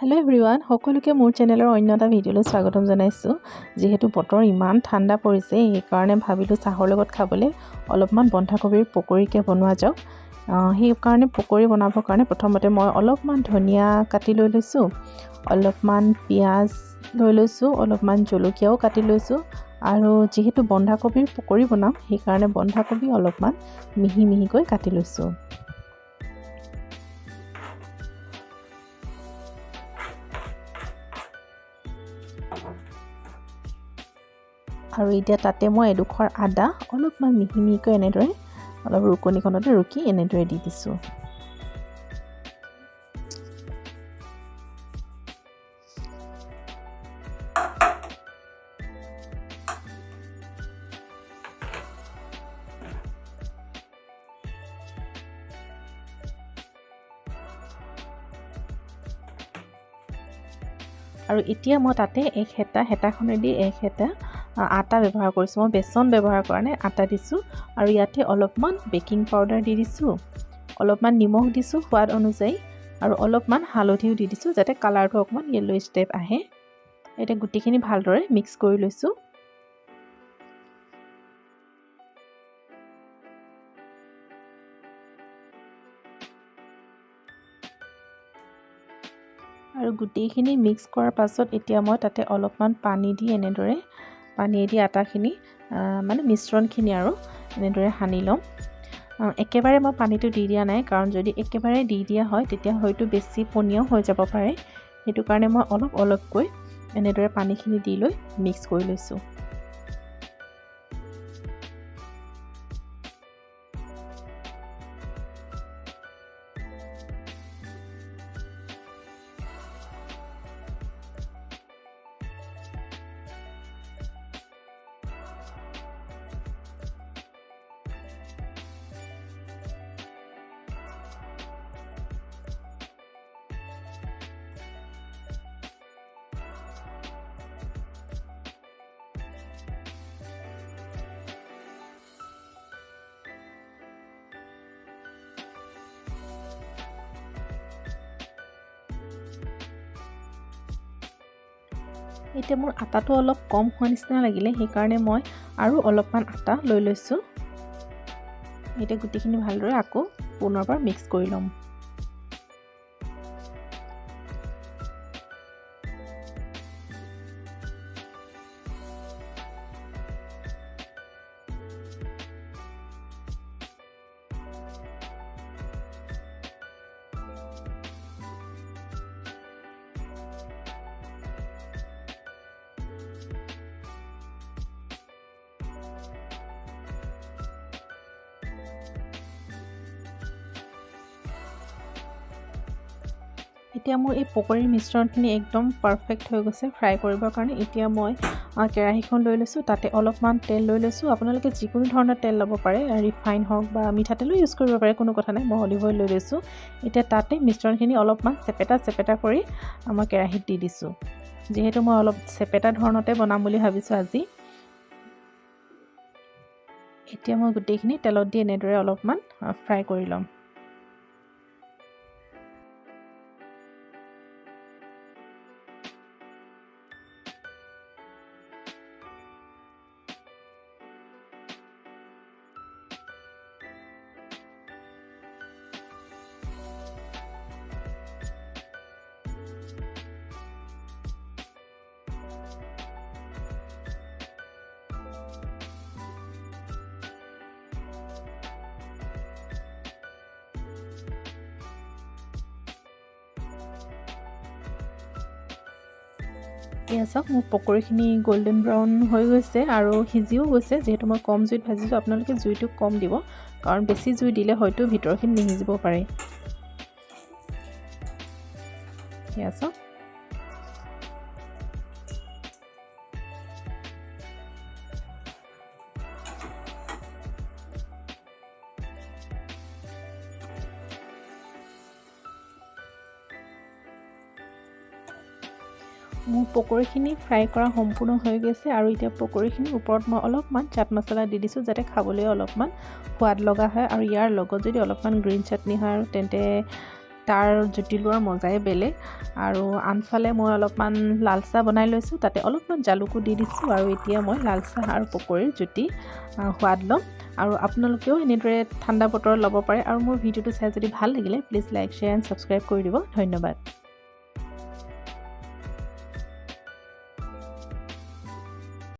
Hello everyone সকলোকে মোৰ চেনেলৰ অন্য এটা ভিডিঅলৈ স্বাগতম জনাইছো যেহেতু বতৰ ইমান ঠাণ্ডা পৰিছে এই কাৰণে ভাবিলো চাহৰ লগত খাবলৈ অলপমান বন্ধাকবিৰ পকৰিকে বনোৱা যাওক সেই কাৰণে পকৰি বনাবৰ কাৰণে প্ৰথমতে মই অলপমান ধনিয়া কাটি লৈ লৈছো অলপমান পিয়াজ লৈ লৈছো অলপমান জলকীয়াও কাটি লৈছো আৰু যেহেতু বন্ধাকবিৰ পকৰি বনাম সেই কাৰণে বন্ধাকবি অলপমান মিহি মিহিকৈ কাটি লৈছো আৰু এতিয়া তাতে মই এডোখৰ আদা অলপমান মিহি মিহিকৈ এনেদৰে অলপ ৰুকনিখনতে ৰুকি এনেদৰে দি দিছো আৰু এতিয়া মই তাতে এক হেতাখনেদি এক হেতা আটা ব্যৱহাৰ কৰিছো মই বেসন ব্যৱহাৰ কৰা নাই আটা দিছো আৰু ইয়াতে অলপমান বেকিং পাউডাৰ দি দিছো অলপমান নিমখ দিছো সোৱাদ অনুযায়ী আৰু অলপমান হালধিও দি দিছো যাতে কালাৰটো অকমান ইয়েলো ষ্টেপ আহে এটা গুটিখিনি ভালদৰে মিক্স কৰি লৈছো আৰু গুটিখিনি মিক্স কৰাৰ পাছত এতিয়া মই তাতে অলপমান পানী দি এনেদৰে পানী দি আটাখিনি মানে মিশ্ৰণখিনি আৰু এনেদৰে হানি লম একেবাৰে মই পানীটো দি দিয়া নাই কাৰণ যদি একেবাৰে দি দিয়া হয় তেতিয়া হয়তো বেছি পনীয়া হৈ যাব পাৰে হেতু কাৰণে মই অলপকৈ এনেদৰে পানীখিনি দি লৈ মিক্স কৰি লৈছো এতিয়া মোৰ আটাটো অলপ কম হোৱা নিচিনা লাগিলে সেই কাৰণে মই আৰু অলপমান আটা লৈ লৈছো এতিয়া গুটিখিনি ভালদৰে আকৌ পুনৰবাৰ মিক্স কৰি লম এতিয়া মোৰ এই পকৰিৰ মিশ্ৰণখিনি একদম পাৰফেক্ট হৈ গৈছে ফ্ৰাই কৰিবৰ কাৰণে এতিয়া মই কেৰাহীখন লৈ লৈছো তাতে অলপমান তেল লৈ লৈছো আপোনালোকে যিকোনো ধৰণৰ তেল ল'ব পাৰে ৰিফাইন হওক বা মিঠা তেলো ইউজ কৰিব পাৰে কোনো কথা নাই মই অলিভ অইল লৈ লৈছো এতিয়া তাতে মিশ্ৰণখিনি অলপমান চেপেটা কৰি মই কেৰাহীত দি দিছো যেহেতু মই অলপ চেপেটা ধৰণতে বনাম বুলি ভাবিছো আজি এতিয়া মই গুটিখিনি তেলত দি এনেদৰে অলপমান ফ্ৰাই কৰি লম এয়া চাওক মোৰ পকৰিখিনি গোল্ডেন ব্ৰাউন হৈ গৈছে আৰু সিজিও গৈছে যেহেতু মই কম জুইত ভাজিছো আপোনালোকে জুইটো কম দিব কাৰণ বেছি জুই দিলে হয়তো ভিতৰখিনি নিহিজিব পাৰে এয়া চাওক মোৰ পকৰিখিনি ফ্ৰাই কৰা সম্পূৰ্ণ হৈ গৈছে আৰু এতিয়া পকৰিখিনি ওপৰত মই অলপমান চাট মছলা দি দিছো যাতে খাবলৈ অলপমান সোৱাদ লগা হয় আৰু ইয়াৰ লগত যদি অলপমান গ্ৰীণ চাটনি হয় আৰু তেন্তে তাৰ জুতি লোৱাৰ মজাই বেলেগ। আৰু আনফালে মই অলপমান লাল চাহ বনাই লৈছোঁ, তাতে অলপমান জালুকো দি দিছোঁ। আৰু এতিয়া মই লাল চাহ আৰু পকৰীৰ জুতি সোৱাদ ল'ম। আৰু আপোনালোকেও এনেদৰে ঠাণ্ডা বতৰত ল'ব পাৰে। আৰু মোৰ ভিডিঅ'টো চাই যদি ভাল লাগিলে please like, share and subscribe কৰি দিব। ধন্যবাদ।